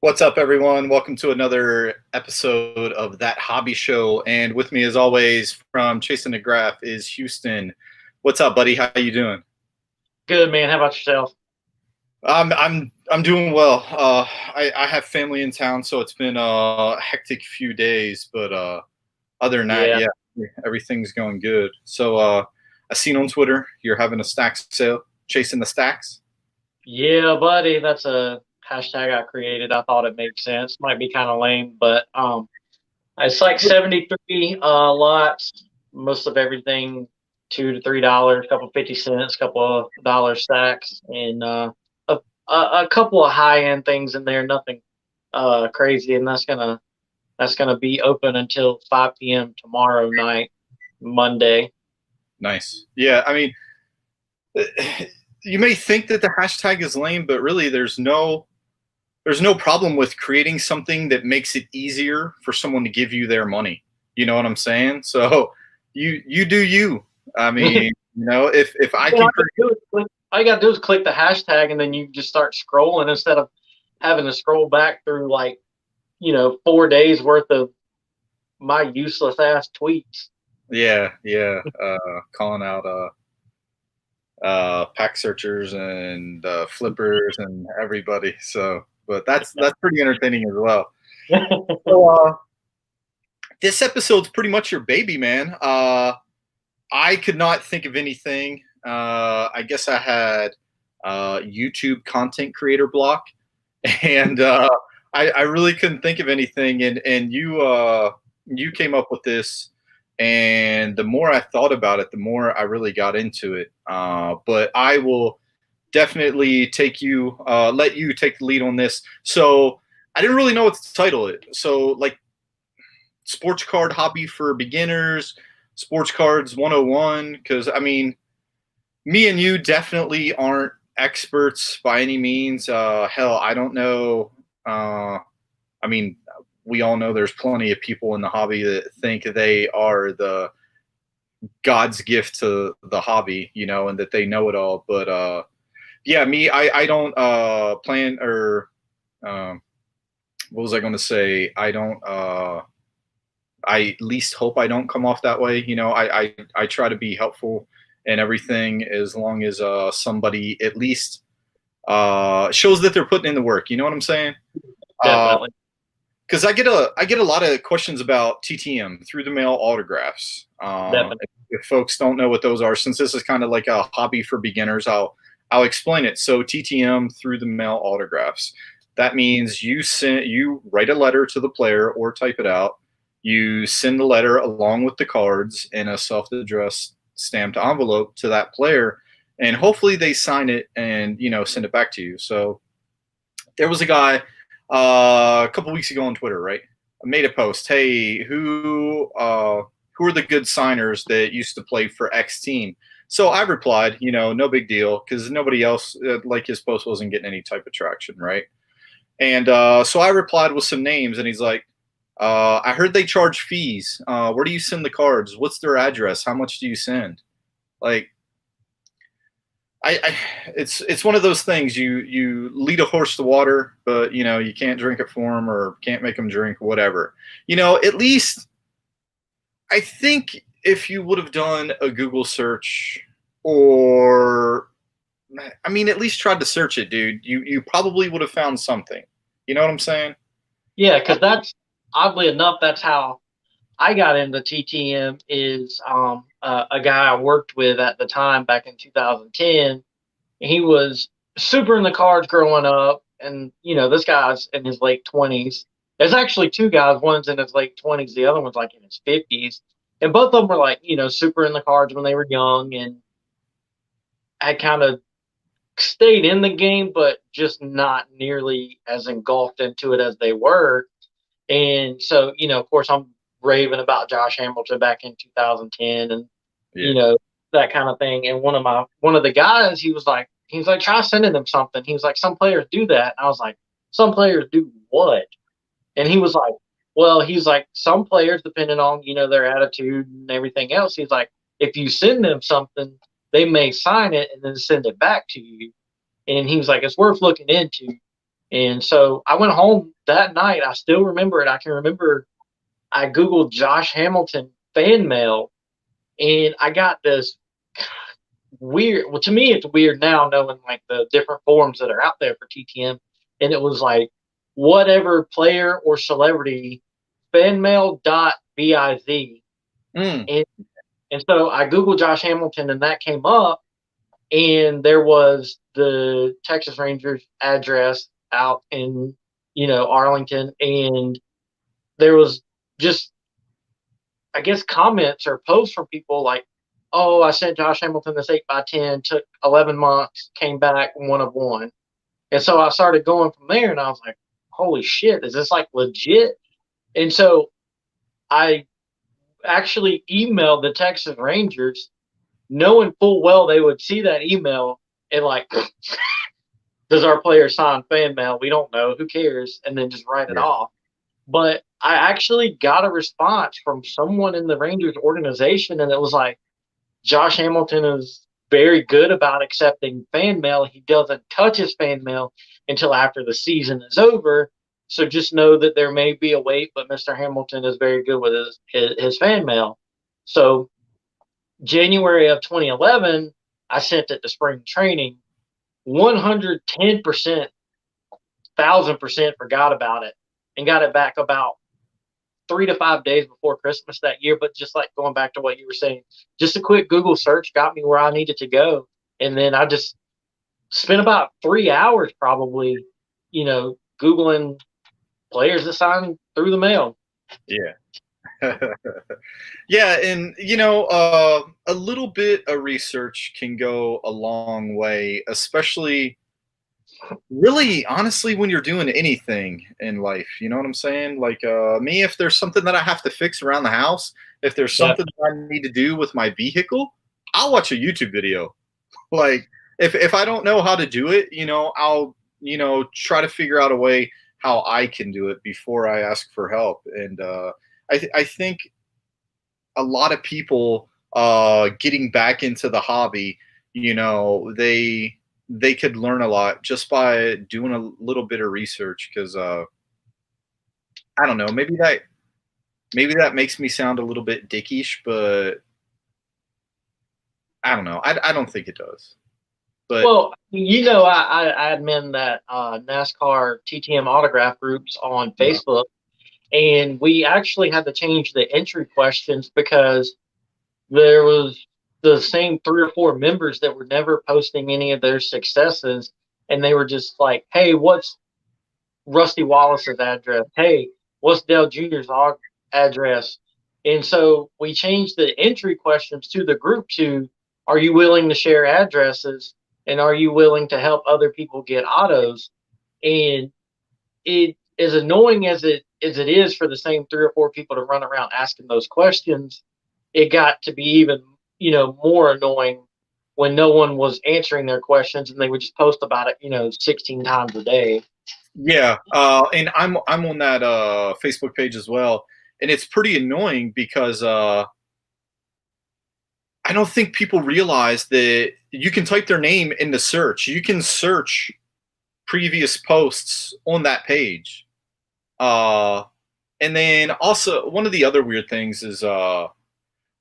What's up, everyone? Welcome to another episode of That Hobby Show. And with me, as always, from Chasing the Graph is Houston. What's up, buddy? How you doing? Good, man. How about yourself? I'm doing well. I have family in town, so it's been a hectic few days. But other than that, Yeah. yeah, everything's going good. So I seen on Twitter you're having a stacks sale, chasing the stacks. Yeah, buddy. That's a hashtag I created. I thought it made sense. Might be kind of lame, but it's like 73 lots, most of everything $2 to $3, couple 50 cents, couple of dollar stacks, and a couple of high end things in there, nothing crazy, and that's gonna be open until 5 p.m. tomorrow night, Monday. Nice. Yeah, I mean, you may think that the hashtag is lame, but really there's no problem with creating something that makes it easier for someone to give you their money. You know what I'm saying? So you do you. I mean, if I can All you gotta do is click the hashtag, and then you just start scrolling instead of having to scroll back through 4 days worth of my useless ass tweets. yeah, calling out pack searchers and flippers and everybody. So, but that's pretty entertaining as well. So, this episode's pretty much your baby, man. I could not think of anything. I guess I had YouTube content creator block, and I really couldn't think of anything. And you came up with this, and the more I thought about it, the more I really got into it. But I will definitely let you take the lead on this. So I didn't really know what to title it. So like sports card hobby for beginners, sports cards 101, because I mean, me and you definitely aren't experts by any means. Hell, I don't know. I mean, we all know there's plenty of people in the hobby that think they are the God's gift to the hobby, and that they know it all. But yeah, I don't plan or what was I going to say? I don't. I at least hope I don't come off that way. I try to be helpful and everything as long as somebody at least shows that they're putting in the work. You know what I'm saying? Definitely. Because I get a lot of questions about TTM through the mail autographs. Definitely. If folks don't know what those are, since this is kind of like a hobby for beginners, I'll explain it. So TTM through the mail autographs. That means you write a letter to the player or type it out. You send the letter along with the cards in a self-addressed stamped envelope to that player, and hopefully they sign it and send it back to you. So there was a guy a couple weeks ago on Twitter, right? I made a post. Hey, who are the good signers that used to play for X team? So I replied, no big deal, because nobody else, like his post wasn't getting any type of traction, right? And so I replied with some names, and he's like, I heard they charge fees. Where do you send the cards? What's their address? How much do you send? Like, it's one of those things. You lead a horse to water, but you can't drink it for him or can't make him drink whatever. At least I think if you would have done a Google search, or I mean, at least tried to search it, dude, you probably would have found something. You know what I'm saying? Yeah, because that's oddly enough, that's how I got into TTM. Is a guy I worked with at the time back in 2010. He was super in the cards growing up, and this guy's in his late 20s. There's actually two guys. One's in his late 20s, the other one's like in his 50s, and both of them were like super in the cards when they were young, and had kind of stayed in the game, but just not nearly as engulfed into it as they were. And so, of course, I'm raving about Josh Hamilton back in 2010, and Yeah. that kind of thing. And one of the guys, he was like, try sending them something. He was like, some players do that. And I was like, some players do what? And he was like, well, he's like, some players, depending on their attitude and everything else, he's like, if you send them something, they may sign it and then send it back to you. And he was like, it's worth looking into. And so I went home that night. I still remember it. I can remember I Googled Josh Hamilton fan mail, and I got this weird. Well, to me, it's weird now knowing like the different forums that are out there for TTM. And it was like whatever player or celebrity fan mail dot biz. Mm. And so I Googled Josh Hamilton, and that came up, and there was the Texas Rangers address out in Arlington, and there was just, I guess, comments or posts from people like, "Oh, I sent Josh Hamilton this 8x10, took 11 months, came back, one of one." And so I started going from there, and I was like, "Holy shit, is this like legit?" And so I actually emailed the Texas Rangers, knowing full well they would see that email and like, does our player sign fan mail? We don't know. Who cares? And then just write it Yeah. off. But I actually got a response from someone in the Rangers organization, and it was like, Josh Hamilton is very good about accepting fan mail. He doesn't touch his fan mail until after the season is over. So just know that there may be a wait, but Mr. Hamilton is very good with his fan mail. So January of 2011, I sent it to spring training. 110%, 1,000% forgot about it and got it back about 3 to 5 days before Christmas that year. But just like going back to what you were saying, just a quick Google search got me where I needed to go. And then I just spent about 3 hours probably, Googling players that signed through the mail. Yeah. Yeah, and a little bit of research can go a long way, especially really honestly when you're doing anything in life. You know what I'm saying? Like me, if there's something that I have to fix around the house, if there's Yeah. something that I need to do with my vehicle, I'll watch a YouTube video. Like if I don't know how to do it, I'll try to figure out a way how I can do it before I ask for help. And I think a lot of people getting back into the hobby, they could learn a lot just by doing a little bit of research. Because I don't know, maybe that makes me sound a little bit dickish, but I don't know. I don't think it does. But Well, I admin that NASCAR TTM autograph groups on Facebook, and we actually had to change the entry questions because there was the same 3 or 4 members that were never posting any of their successes, and they were just like, "Hey, what's Rusty Wallace's address? Hey, what's Dale Jr.'s address?" And so we changed the entry questions to the group to, "Are you willing to share addresses? And are you willing to help other people get autos?" And it, as annoying as it is for the same 3 or 4 people to run around asking those questions, it got to be even more annoying when no one was answering their questions and they would just post about it 16 times a day. yeah, and I'm on that Facebook page as well, and it's pretty annoying because I don't think people realize that you can type their name in the search. You can search previous posts on that page. Uh, and then also one of the other weird things is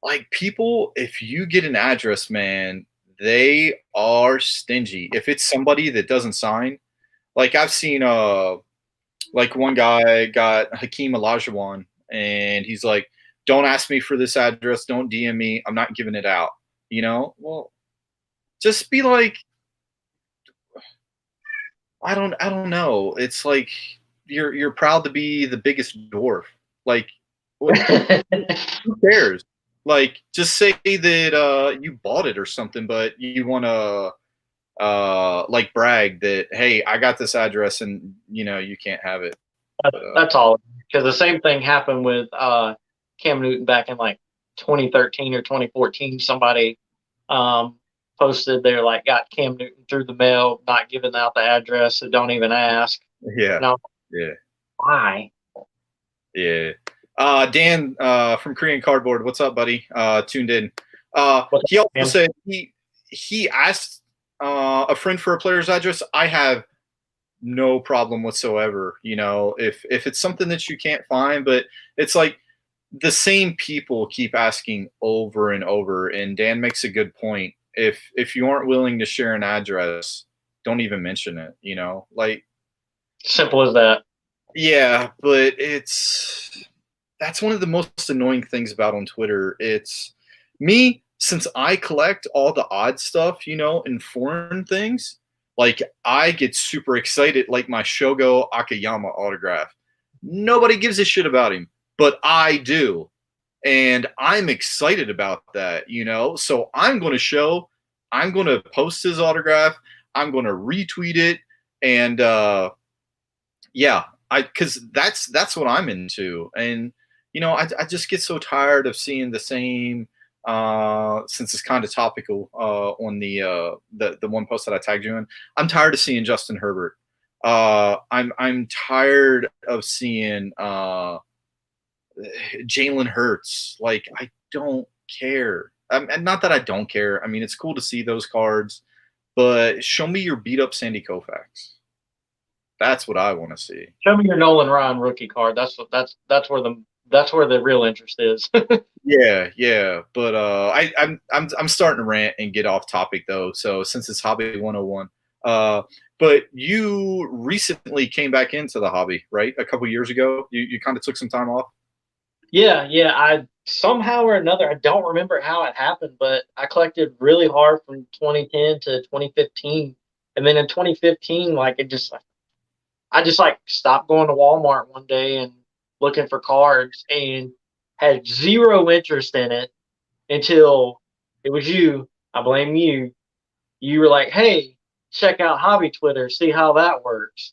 like people, if you get an address, man, they are stingy. If it's somebody that doesn't sign, like I've seen like one guy got Hakeem Olajuwon and he's like, don't ask me for this address, don't DM me, I'm not giving it out. Well, just be like, I don't know. It's like you're proud to be the biggest dwarf. Like, who cares? Like, just say that you bought it or something, but you want to like brag that, hey, I got this address and you can't have it. But, That's all. Because the same thing happened with Cam Newton back in like 2013 or 2014. Somebody um, posted they're like, got Cam Newton through the mail, not giving out the address, so don't even ask. yeah, No, yeah, why? yeah. Dan from Korean Cardboard, what's up, buddy? Tuned in. He also Man? said he asked a friend for a player's address. I have no problem whatsoever. You know, if it's something that you can't find, but it's like the same people keep asking over and over. And Dan makes a good point. If you aren't willing to share an address, don't even mention it. You know, like Simple as that. yeah, but that's one of the most annoying things about on Twitter. It's me, since I collect all the odd stuff, you know, and foreign things, like I get super excited, like my Shogo Akiyama autograph. Nobody gives a shit about him, but I do. And I'm excited about that, you know? So I'm going to post his autograph, I'm going to retweet it. And, yeah, because that's what I'm into. And you know, I just get so tired of seeing the same. Since it's kind of topical on the one post that I tagged you in, I'm tired of seeing Justin Herbert. I'm tired of seeing Jalen Hurts. Like I don't care. And not that I don't care. I mean, it's cool to see those cards, but show me your beat up Sandy Koufax. That's what I want to see. Show me your Nolan Ryan rookie card. That's where the real interest is. Yeah. But I'm starting to rant and get off topic though. So since it's Hobby 101, but you recently came back into the hobby, right? A couple years ago, you kind of took some time off. Yeah. I somehow or another, I don't remember how it happened, but I collected really hard from 2010 to 2015, and then in 2015, like I just like stopped going to Walmart one day and looking for cards and had zero interest in it until it was you. I blame you. You were like, "Hey, check out Hobby Twitter, see how that works."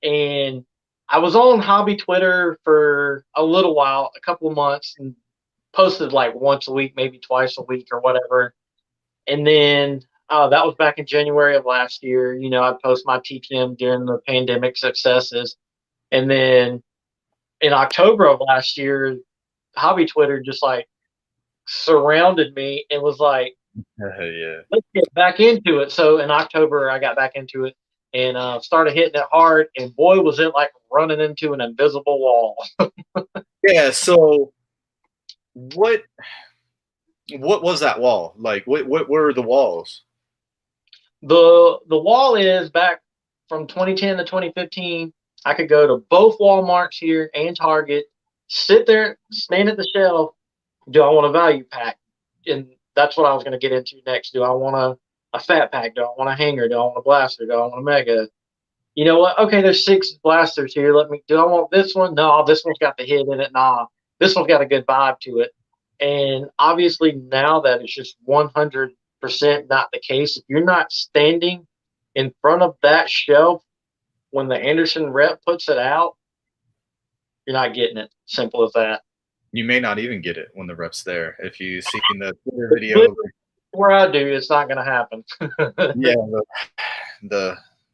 And I was on Hobby Twitter for a little while, a couple of months, and posted like once a week, maybe twice a week or whatever. And then that was back in January of last year. You know, I'd post my TTM during the pandemic successes. And then in October of last year, Hobby Twitter just like surrounded me and was like, Yeah. let's get back into it. So in October, I got back into it and started hitting it hard. And boy, was it like running into an invisible wall. Yeah. So what what was that wall like? What were the walls? The wall is back from 2010 to 2015. I could go to both Walmarts here and Target, sit there, stand at the shelf. Do I want a value pack? And that's what I was going to get into next. Do I want a fat pack? Do I want a hanger? Do I want a blaster? Do I want a mega? You know what? Okay, there's 6 blasters here. Do I want this one? No, this one's got the hit in it. Nah, this one's got a good vibe to it. And obviously now that it's just 100% not the case. If you're not standing in front of that shelf when the Anderson rep puts it out, you're not getting it. Simple as that. You may not even get it when the rep's there. If you see in the Twitter video, Where I do, it's not going to happen. yeah,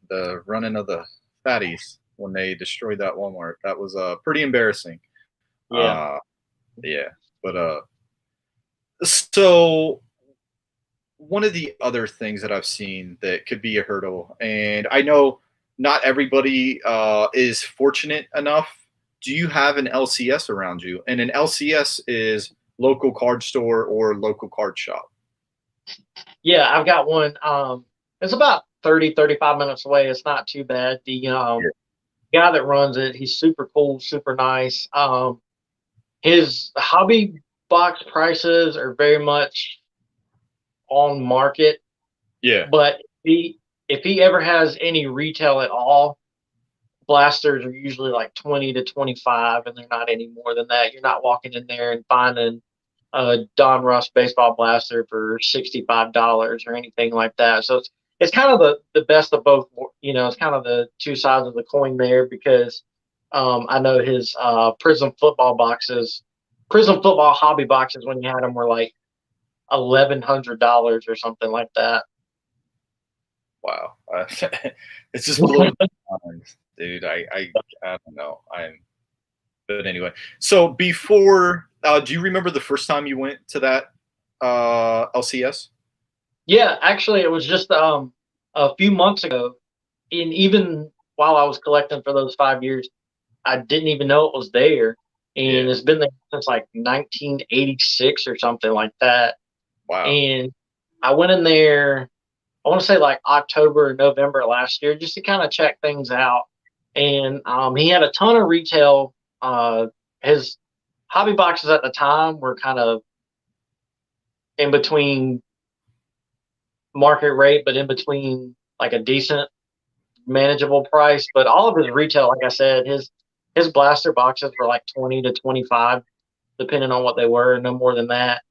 the running of the fatties when they destroyed that Walmart, that was pretty embarrassing. Yeah. Yeah, but so one of the other things that I've seen that could be a hurdle, and I know not everybody is fortunate enough. Do you have an LCS around you? And an LCS is local card store or local card shop. Yeah, I've got one. It's about 35 minutes away. It's not too bad. The guy that runs it, he's super cool, super nice. His hobby box prices are very much on market. Yeah. But if he ever has any retail at all, blasters are usually like 20 to 25, and they're not any more than that. You're not walking in there and finding a Don Russ baseball blaster for $65 or anything like that. So it's kind of the best of both. You know, it's kind of the two sides of the coin there, because I know his Prism football hobby boxes, when you had them, were like $1,100 or something like that. Wow. It's just blowing my mind, dude. I don't know. But anyway. So before, do you remember the first time you went to that LCS? Yeah, actually, it was just a few months ago. And even while I was collecting for those 5 years, I didn't even know it was there, and it's been there since like 1986 or something like that. Wow. And I went in there, I want to say like October or November last year, just to kind of check things out. And he had a ton of retail. His hobby boxes at the time were kind of in between market rate, but in between like a decent, manageable price. But all of his retail, like I said, his blaster boxes were like 20 to 25, depending on what they were, no more than that.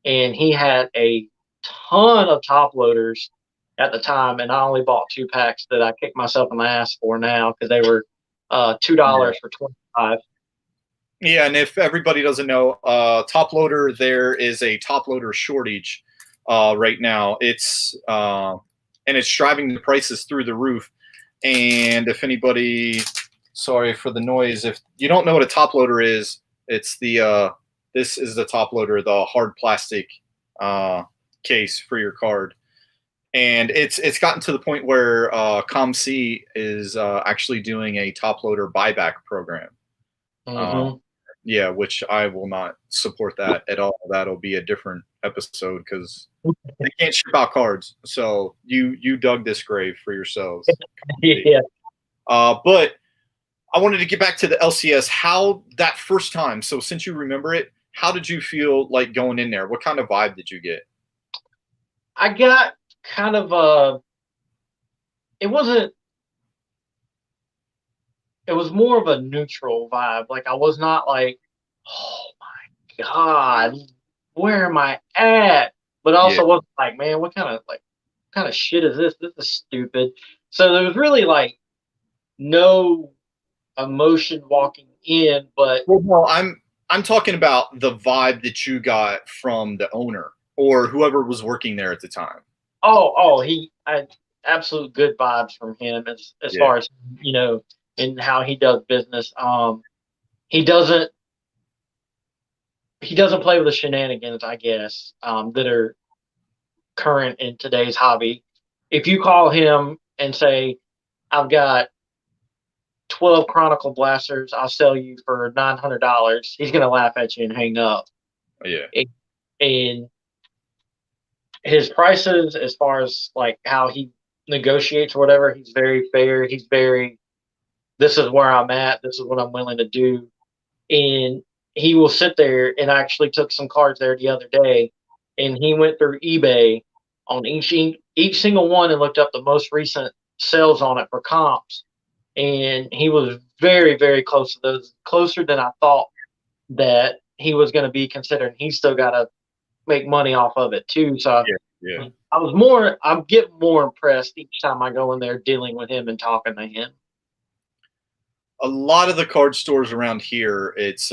And he had a ton of top loaders at the time, and I only bought 2 packs that I kick myself in the ass for now because they were $2 for 25. Yeah, and if everybody doesn't know, top loader, there is a top loader shortage right now. It's and it's driving the prices through the roof. And if anybody, sorry for the noise, if you don't know what a top loader is, it's the this is the top loader, the hard plastic case for your card. And it's gotten to the point where ComC is actually doing a top loader buyback program. Mm-hmm. Yeah, which I will not support that at all. That'll be a different episode because they can't ship out cards. So you dug this grave for yourselves. Yeah. But I wanted to get back to the LCS. How that first time? So since you remember it, how did you feel like going in there? What kind of vibe did you get? I got kind of a. It wasn't. It was more of a neutral vibe. Like I was not like, oh my god, where am I at? But Yeah, also wasn't like, man, what kind of shit is this? This is stupid. So there was really like no emotion walking in, but well, no, I'm talking about the vibe that you got from the owner or whoever was working there at the time. he I absolute good vibes from him as Yeah, far as and how he does business. He doesn't he doesn't play with the shenanigans, I guess, that are current in today's hobby. If you call him and say, I've got 12 Chronicle blasters, I'll sell you for $900, he's gonna laugh at you and hang up. yeah, And his prices, as far as like how he negotiates or whatever, he's very fair. He's very, this is where I'm at, this is what I'm willing to do. And he will sit there, and I actually took some cards there the other day, and he went through eBay on each single one and looked up the most recent sales on it for comps. And he was very, very close to those, closer than I thought that he was going to be, considering he's still got to make money off of it too. So yeah, yeah. I'm getting more impressed each time I go in there dealing with him and talking to him. A lot of the card stores around here, it's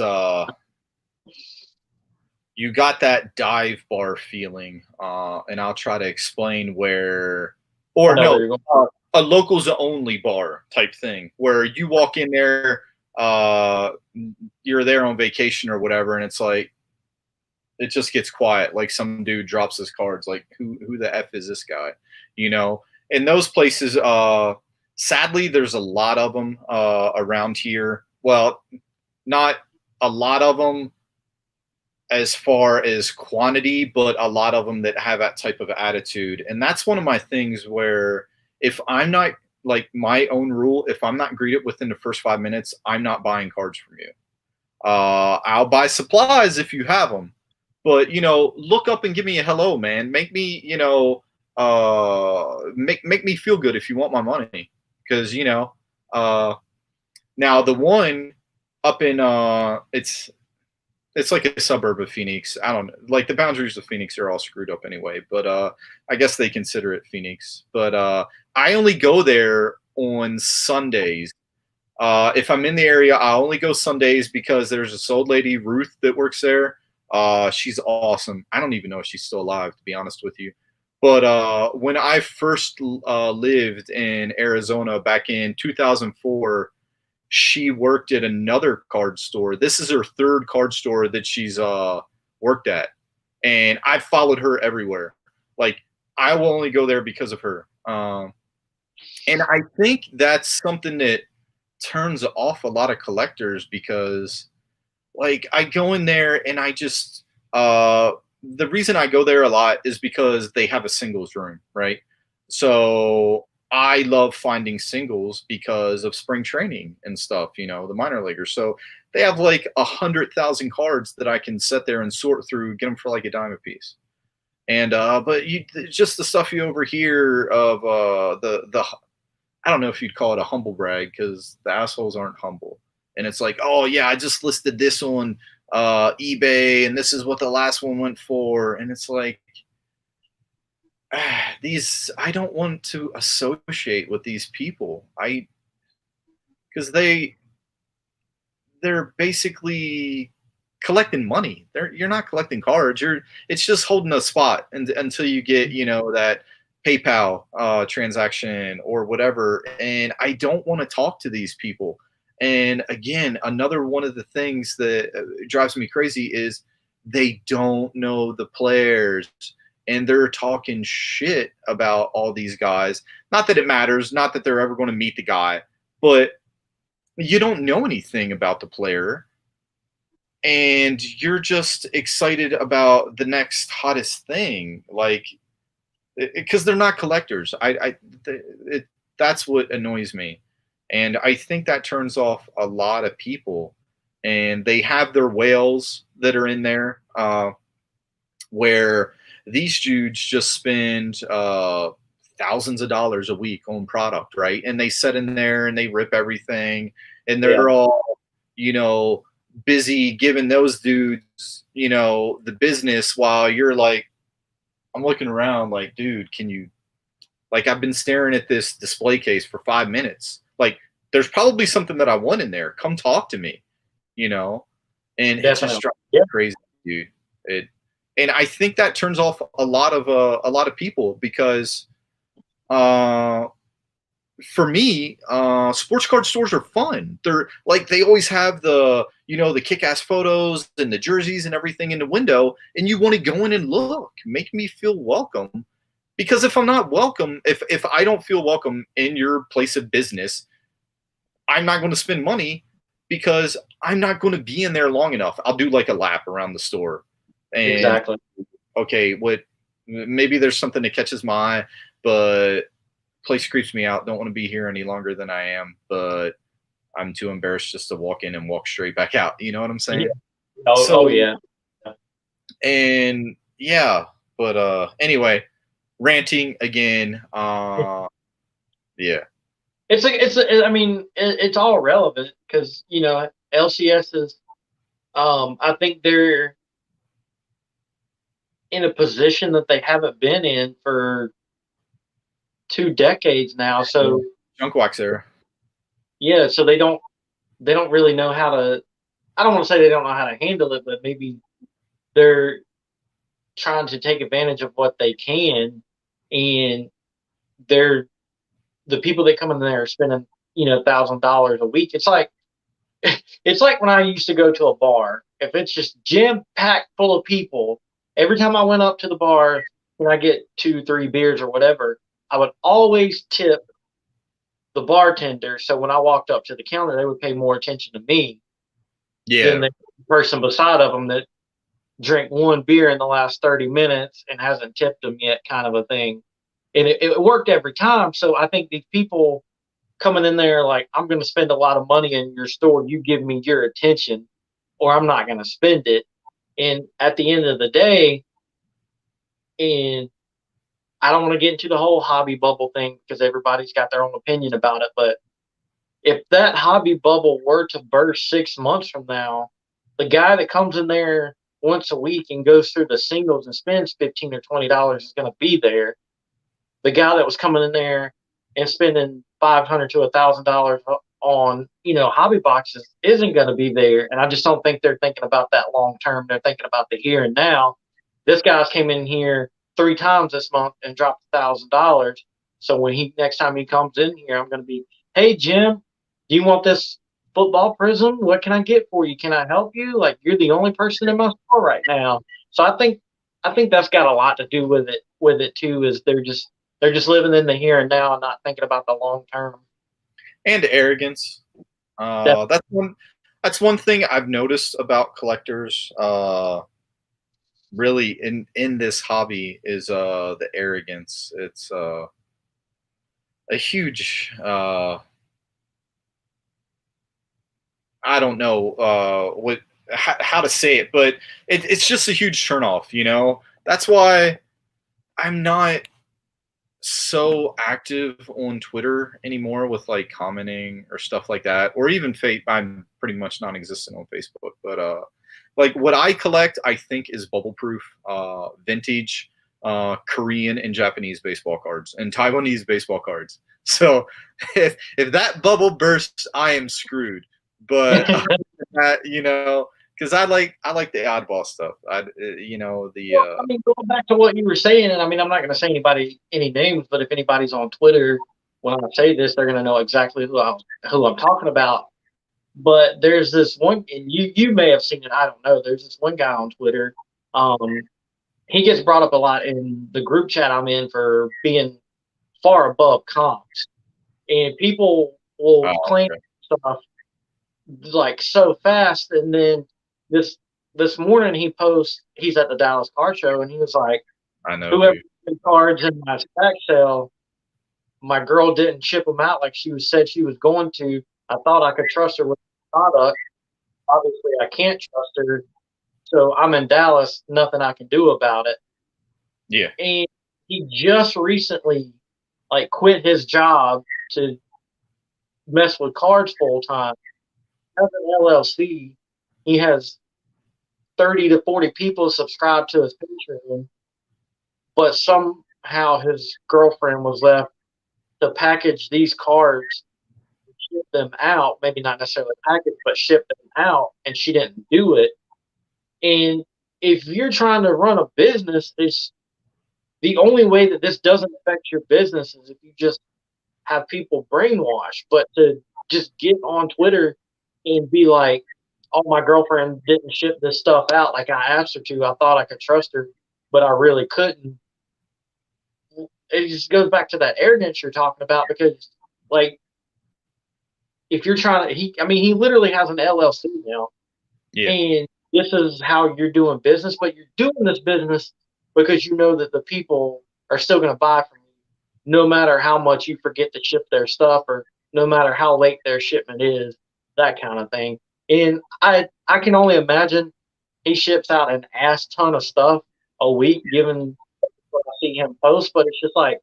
you got that dive bar feeling, and I'll try to explain where, I or know no, where you're going. a locals only bar type thing where you walk in there, you're there on vacation or whatever, and it's like it just gets quiet. Like some dude drops his cards, like who the f is this guy, you know? In those places, sadly, there's a lot of them around here. Well, not a lot of them as far as quantity, but a lot of them that have that type of attitude. And that's one of my things where if I'm not, like, my own rule, if I'm not greeted within the first 5 minutes, I'm not buying cards from you. I'll buy supplies if you have them, but look up and give me a hello, man. Make me, make me feel good if you want my money, because now the one up in it's like a suburb of Phoenix. I don't know. Like the boundaries of Phoenix are all screwed up anyway, but I guess they consider it Phoenix. But I only go there on Sundays. If I'm in the area, I only go Sundays because there's this old lady, Ruth, that works there. She's awesome. I don't even know if she's still alive, to be honest with you. But when I first lived in Arizona back in 2004, she worked at another card store. This is her third card store that she's worked at, and I followed her everywhere. Like I will only go there because of her. And I think that's something that turns off a lot of collectors because like I go in there and I just the reason I go there a lot is because they have a singles room, right? So I love finding singles because of spring training and stuff, the minor leaguers. So they have like 100,000 cards that I can sit there and sort through, get them for like a dime a piece. And but you just the stuff you over here of the I don't know if you'd call it a humble brag because the assholes aren't humble. And it's like, oh yeah, I just listed this on eBay, and this is what the last one went for. And it's like, these I don't want to associate with these people. Because they're basically collecting money. You're not collecting cards. It's just holding a spot until you get that PayPal transaction or whatever. And I don't want to talk to these people. And again, another one of the things that drives me crazy is they don't know the players and they're talking shit about all these guys. Not that it matters, not that they're ever going to meet the guy, but you don't know anything about the player and you're just excited about the next hottest thing, like because they're not collectors. That's what annoys me, and I think that turns off a lot of people. And they have their whales that are in there, where these dudes just spend thousands of dollars a week on product, right? And they sit in there and they rip everything, and they're all, busy giving those dudes, the business while you're like, I'm looking around like, dude, can you, like, I've been staring at this display case for 5 minutes. Like, there's probably something that I want in there. Come talk to me, and it just drives me crazy, dude. And I think that turns off a lot of people because, for me, sports card stores are fun. They're like, they always have the kick-ass photos and the jerseys and everything in the window, and you want to go in and look, make me feel welcome. Because if I'm not welcome, if I don't feel welcome in your place of business, I'm not going to spend money because I'm not going to be in there long enough. I'll do like a lap around the store. And exactly. Okay, maybe there's something that catches my eye, but place creeps me out. Don't want to be here any longer than I am, but I'm too embarrassed just to walk in and walk straight back out. You know what I'm saying? Yeah. Oh yeah. And yeah, but anyway, ranting again. Yeah. I mean, it's all relevant because LCS is. I think they're in a position that they haven't been in for 2 decades now. So junk wax era. Yeah, so they don't really know how to. I don't want to say they don't know how to handle it, but maybe they're trying to take advantage of what they can, and they're the people that come in there are spending $1,000 a week. It's like when I used to go to a bar. If it's just jam packed full of people, every time I went up to the bar and I get 2, 3 beers or whatever, I would always tip the bartender. So when I walked up to the counter, they would pay more attention to me than the person beside of them that drank 1 beer in the last 30 minutes and hasn't tipped them yet, kind of a thing. And it worked every time. So I think these people coming in there like, I'm going to spend a lot of money in your store. You give me your attention or I'm not going to spend it. And at the end of the day, and I don't want to get into the whole hobby bubble thing because everybody's got their own opinion about it. But if that hobby bubble were to burst 6 months from now, the guy that comes in there once a week and goes through the singles and spends $15 or $20 is going to be there. The guy that was coming in there and spending $500 to $1,000 on hobby boxes isn't going to be there. And I just don't think they're thinking about that long term. They're thinking about the here and now. This guy's came in here 3 times this month and dropped $1,000. So when next time he comes in here, I'm going to be, hey Jim, do you want this football prism? What can I get for you? Can I help you? Like, you're the only person in my store right now. So I think that's got a lot to do with it too. Is they're just living in the here and now and not thinking about the long term. And arrogance. That's one thing I've noticed about collectors. Really in this hobby is the arrogance. It's a huge I don't know how to say it, but it's just a huge turnoff. That's why I'm not so active on Twitter anymore with like commenting or stuff like that, or even I'm pretty much non-existent on Facebook. But like what I collect, I think is bubble proof, vintage Korean and Japanese baseball cards and Taiwanese baseball cards. So if that bubble bursts, I am screwed. But that, because I like the oddball stuff. I Going back to what you were saying, and I mean, I'm not going to say any names, but if anybody's on Twitter, when I say this, they're going to know exactly who I'm talking about. But there's this one, and you may have seen it. I don't know. There's this one guy on Twitter. He gets brought up a lot in the group chat I'm in for being far above comps, and people will claim stuff like so fast, and then this morning he posts he's at the Dallas Card Show, and he was like, I know whoever put cards in my stack sale, my girl didn't ship them out like said she was going to. I thought I could trust her with the product. Obviously, I can't trust her. So I'm in Dallas. Nothing I can do about it. Yeah. And he just recently like quit his job to mess with cards full time. Has an LLC. He has 30 to 40 people subscribed to his Patreon, but somehow his girlfriend was left to package these cards, ship them out, maybe not necessarily package, but ship them out, and she didn't do it. And if you're trying to run a business, it's the only way that this doesn't affect your business is if you just have people brainwashed. But to just get on Twitter and be like, oh, my girlfriend didn't ship this stuff out like I asked her to. I thought I could trust her, but I really couldn't. It just goes back to that arrogance you're talking about, because like if you're trying to, he literally has an LLC now. Yeah. And this is how you're doing business, but you're doing this business because you know that the people are still going to buy from you, no matter how much you forget to ship their stuff or no matter how late their shipment is, that kind of thing. And I can only imagine he ships out an ass ton of stuff a week, given what I see him post. But it's just like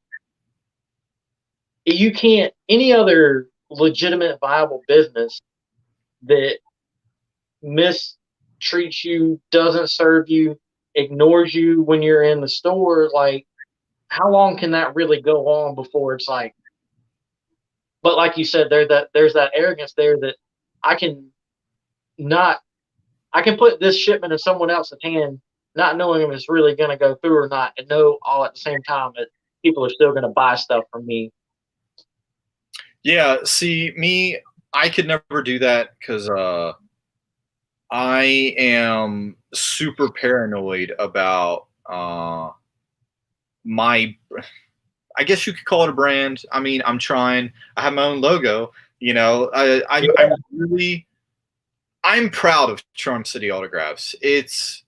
you can't any other legitimate viable business that mistreats you, doesn't serve you, ignores you when you're in the store. Like, how long can that really go on before it's like? But like you said, there's that arrogance there that I can not. I can put this shipment in someone else's hand, not knowing if it's really going to go through or not, and know all at the same time that people are still going to buy stuff from me. Yeah, see, me, I could never do that because I am super paranoid about my, I guess you could call it a brand. I mean, I'm trying. I have my own logo. I'm proud of Charm City Autographs. It's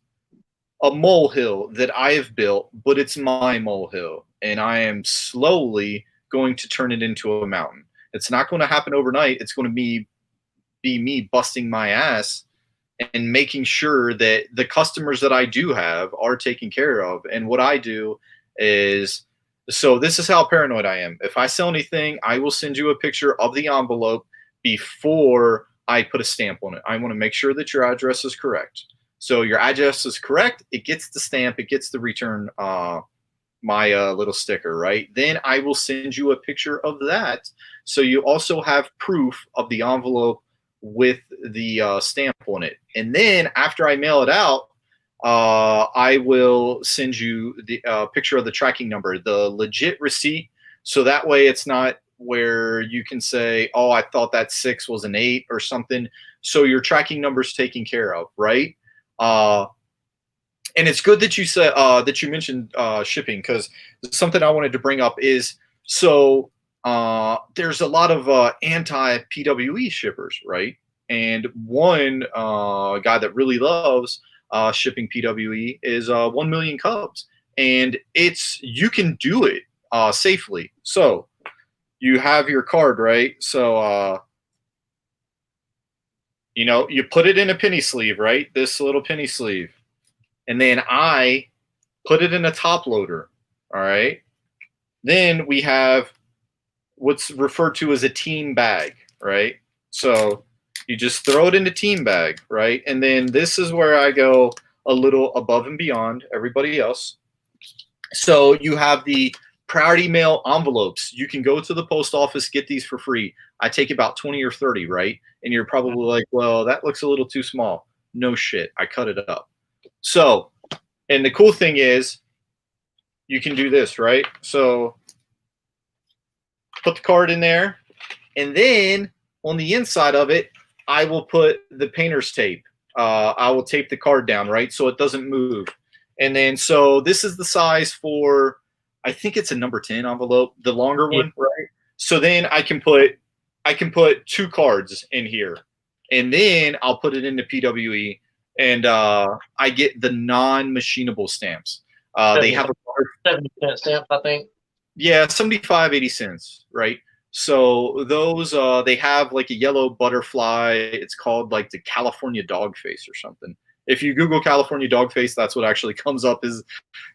a molehill that I have built, but it's my molehill, and I am slowly going to turn it into a mountain. It's not going to happen overnight. It's going to be me busting my ass and making sure that the customers that I do have are taken care of. And what I do is, so this is how paranoid I am. If I sell anything, I will send you a picture of the envelope before I put a stamp on it. I want to make sure that your address is correct. So your address is correct. It gets the stamp. It gets the return, my little sticker, right? Then I will send you a picture of that. So you also have proof of the envelope with the stamp on it. And then after I mail it out, I will send you the picture of the tracking number, the legit receipt. So that way it's not where you can say, oh, I thought that 6 was an 8 or something. So your tracking number is taken care of, right? and it's good that you said that you mentioned shipping, because something I wanted to bring up is, so there's a lot of anti PWE shippers, right? And one guy that really loves shipping PWE is 1 million Cubs, and it's, you can do it safely. So you have your card, right? So you put it in a penny sleeve, right? This little penny sleeve, and then I put it in a top loader. All right. Then we have what's referred to as a team bag, right? So you just throw it in the team bag, right? And then this is where I go a little above and beyond everybody else. So you have the priority mail envelopes. You can go to the post office, get these for free. I take about 20 or 30, right? And you're probably like, well, that looks a little too small. No shit. I cut it up. So, and the cool thing is, you can do this, right? So put the card in there, and then on the inside of it, I will put the painter's tape. I will tape the card down, right, so it doesn't move. And then, so this is the size for, I think it's a number 10 envelope, the longer one, right? So then I can put 2 cards in here, and then I'll put it into PWE, and I get the non-machinable stamps. They have a 70 cent stamp, I think. Yeah, 75, 80 cents, right? So those they have like a yellow butterfly. It's called like the California dog face or something. If you Google California dog face, that's what actually comes up is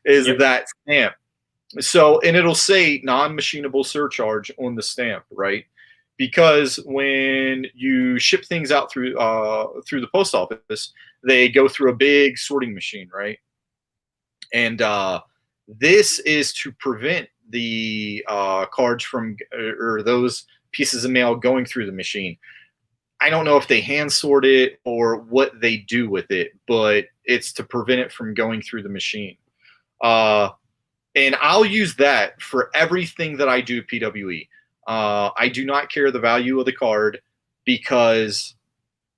that stamp. So, and it'll say non-machinable surcharge on the stamp, right? Because when you ship things out through the post office, they go through a big sorting machine, right? And this is to prevent the cards from, or those pieces of mail going through the machine. I don't know if they hand sort it or what they do with it, but it's to prevent it from going through the machine. And I'll use that for everything that I do PWE. I do not care the value of the card, because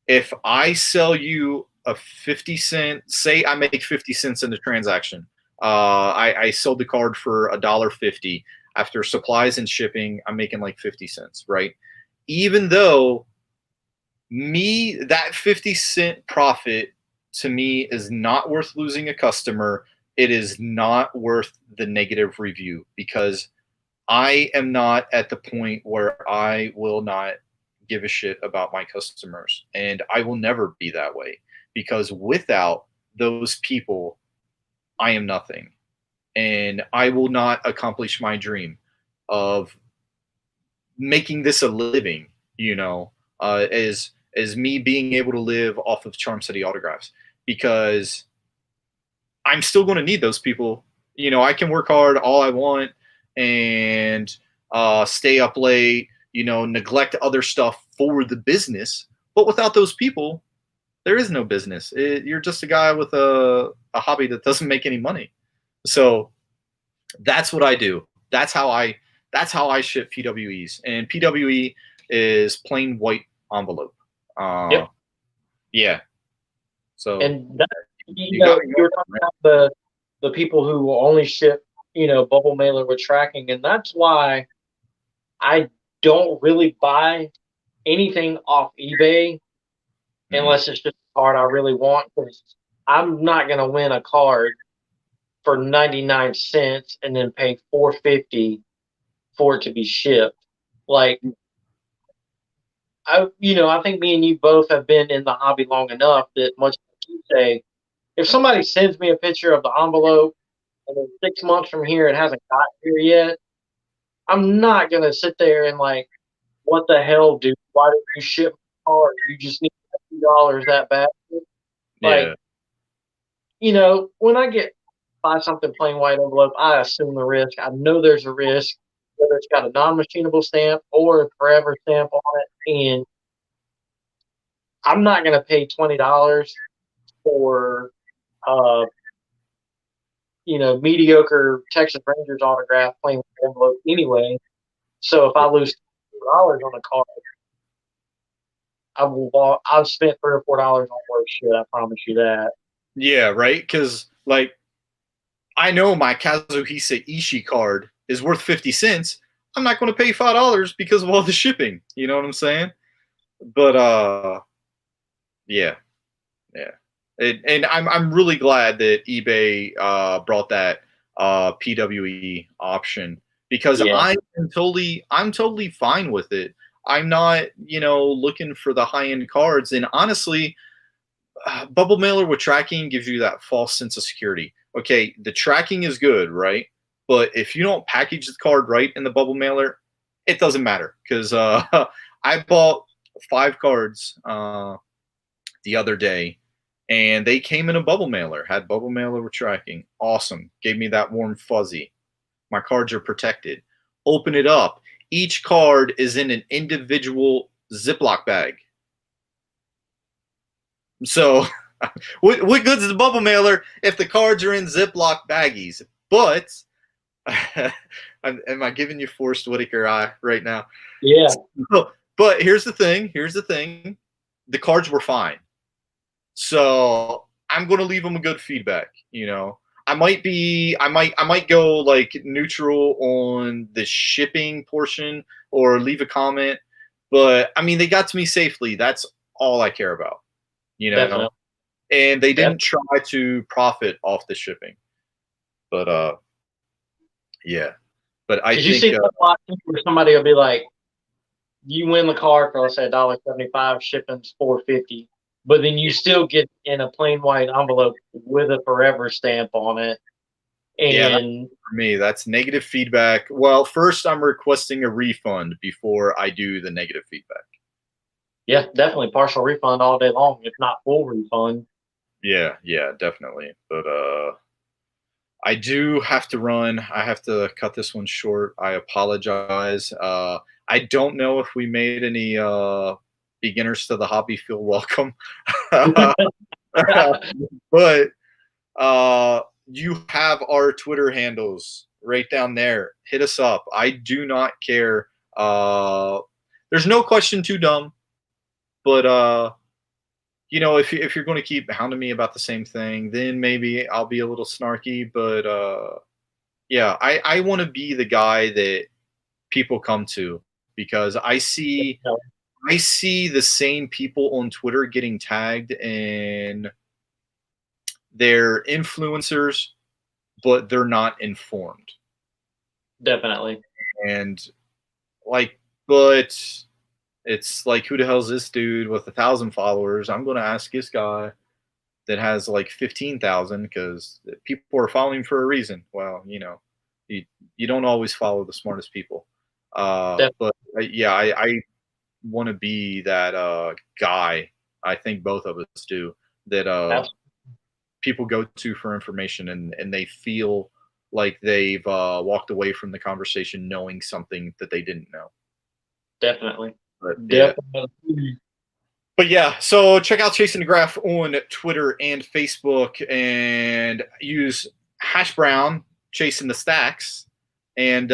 if I sell you a 50-cent, say I make 50 cents in the transaction, I sold the card for $1.50. After supplies and shipping, I'm making like 50 cents, right? Even though that 50-cent profit to me is not worth losing a customer, it is not worth the negative review, because I am not at the point where I will not give a shit about my customers, and I will never be that way, because without those people, I am nothing, and I will not accomplish my dream of making this a living, as me being able to live off of Charm City autographs, because I'm still going to need those people. I can work hard all I want and stay up late, neglect other stuff for the business. But without those people, there is no business. You're just a guy with a hobby that doesn't make any money. So that's what I do. That's how I ship PWEs. And PWE is plain white envelope. Yep. Yeah. So, and that, you're talking about the people who will only ship, bubble mailer with tracking, and that's why I don't really buy anything off eBay unless it's just a card I really want, because I'm not gonna win a card for 99 cents and then pay $4.50 for it to be shipped. Like, I think me and you both have been in the hobby long enough that, much like you say, if somebody sends me a picture of the envelope and then 6 months from here it hasn't got here yet, I'm not gonna sit there and like, what the hell, dude? Why did you ship my card? You just need $2 that bad. Like, when I buy something plain white envelope, I assume the risk. I know there's a risk, whether it's got a non-machinable stamp or a forever stamp on it, and I'm not gonna pay $20 for uh, mediocre Texas Rangers autograph plain white envelope anyway. So if I lose $2 on a card, I've spent $3 or $4 on worse shit. I promise you that. Yeah, right. Because like I know my Kazuhisa Ishii card is worth 50 cents. I'm not going to pay $5 because of all the shipping. You know what I'm saying? But yeah, yeah. And I'm really glad that eBay brought that PWE option because Yeah, I'm totally fine with it. I'm not, looking for the high end cards. And honestly, bubble mailer with tracking gives you that false sense of security. Okay, the tracking is good, right? But if you don't package the card right in the bubble mailer, it doesn't matter because I bought 5 cards the other day, and they came in a bubble mailer. Had bubble mailer with tracking. Awesome. Gave me that warm fuzzy. My cards are protected. Open it up. Each card is in an individual Ziploc bag. So, what good is the bubble mailer if the cards are in Ziploc baggies? But, am I giving you Forrest Whitaker eye right now? yeah, But here's the thing. Here's the thing. The cards were fine. So I'm going to leave them a good feedback. I might go like neutral on the shipping portion or leave a comment. But I mean, they got to me safely. That's all I care about. You know, definitely. and they didn't try to profit off the shipping. But yeah. But I Did you think see that lot where somebody will be like, you win the car for let's say $1.75, shipping's $4.50, but then you still get in a plain white envelope with a forever stamp on it. yeah, that's And for me. That's negative feedback. Well, first I'm requesting a refund before I do the negative feedback. yeah, definitely partial refund all day long, if not full refund. Yeah, yeah, definitely. But I do have to run. I have to cut this one short. I apologize. I don't know if we made any beginners to the hobby feel welcome. But you have our Twitter handles right down there. Hit us up. I do not care. There's no question too dumb, but if you're going to keep hounding me about the same thing, then maybe I'll be a little snarky. But yeah, I want to be the guy that people come to because I see the same people on Twitter getting tagged and they're influencers, but they're not informed. Definitely. And like, but it's like, who the hell's this dude with 1,000 followers? I'm going to ask this guy that has like 15,000 because people are following for a reason. Well, you don't always follow the smartest people. But yeah, I want to be that guy. I think both of us do that. People go to for information and they feel like they've walked away from the conversation knowing something that they didn't know. Definitely. But yeah. Definitely. But yeah, so check out Chasing the Graph on Twitter and Facebook and use #Brown Chasing the Stacks and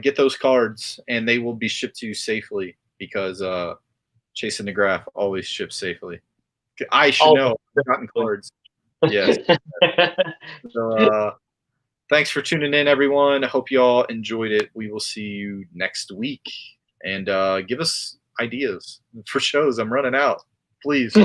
get those cards and they will be shipped to you safely because Chasing the Graph always ships safely. I should know. I've gotten cards. Yes. So thanks for tuning in, everyone. I hope you all enjoyed it. We will see you next week. And give us ideas for shows. I'm running out. Please.